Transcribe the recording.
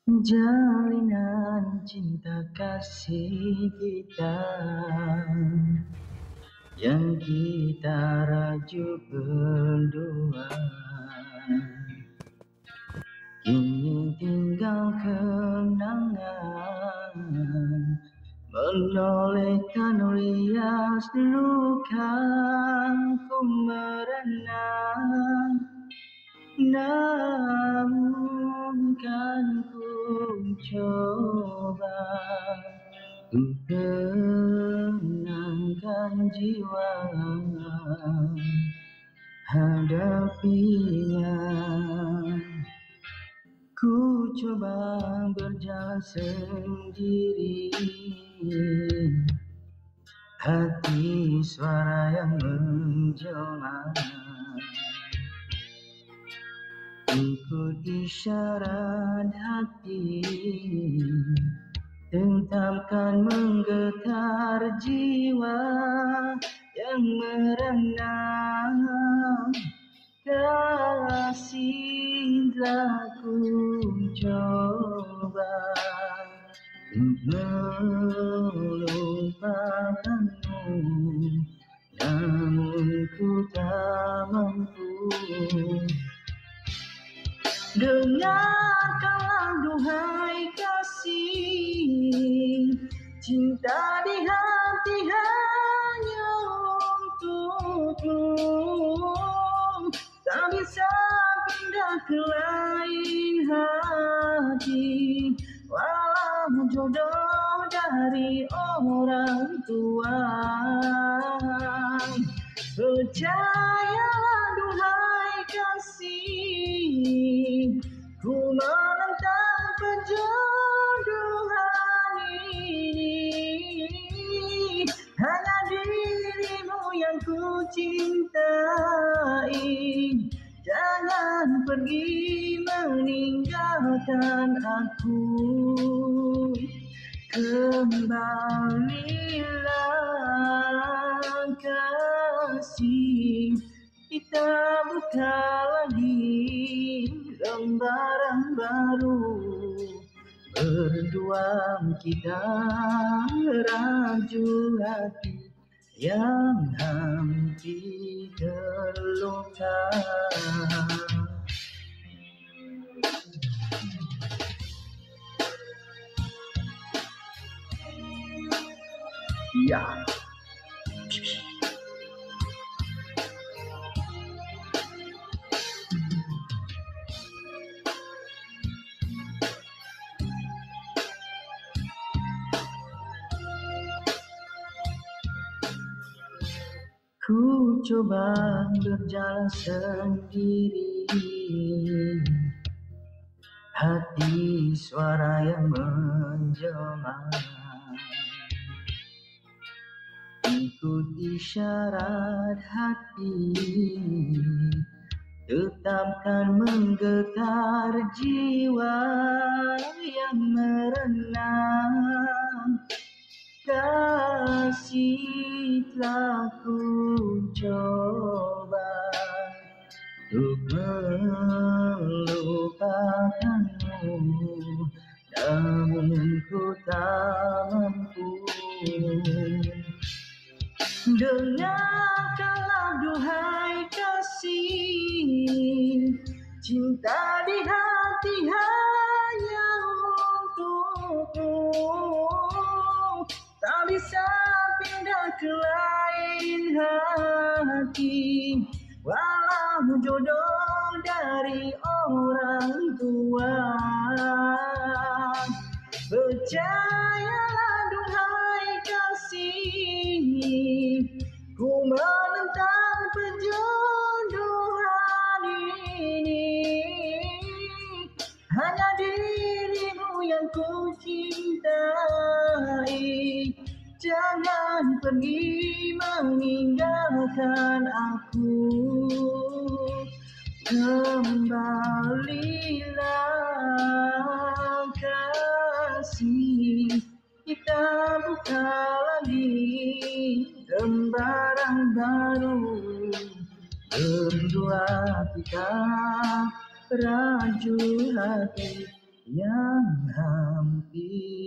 Jalinan cinta kasih kita yang kita raju berdua, kini tinggal kenangan menolehkan rias luka ku merenang. Namun kan ku coba ku tenangkan jiwa, hadapinya. Ku coba berjalan sendiri, hati suara yang menjelma, ikut isyarat hati, tentamkan menggetar jiwa yang merenang. Kasihlah ku coba melupakanmu, namun ku tak mampu. Dengarkanlah duhai kasih, cinta di hati hanya untukmu, tak bisa pindah ke lain hati, walau jodoh dari orang tua. Percayalah duhai kasih, ku menentang perjodohan ini, hanya dirimu yang ku cintai. Jangan pergi meninggalkan aku, kembalilah kasih, kita buka lagi lembaran baru. Berdua kita raju hati yang hampir terluka. Ya. Ku coba berjalan sendiri, hati suara yang menjelma, ikut isyarat hati, tetapkan menggetar jiwa yang merenang. Kasih telah ku coba untuk melupakanmu, namun ku tak mampu. Dengarkanlah duhai kasih, cinta di hati hanya untukmu, tak bisa pindah ke lain hati, walau jodoh dari orang tua. Percayalah duhai kasih, ku menentang perjodohan ini, hanya dirimu yang ku cintai. Jangan pergi meninggalkan aku, kembalilah kasih, kita buka lagi lembaran baru. Berdua kita raju hati yang hampir.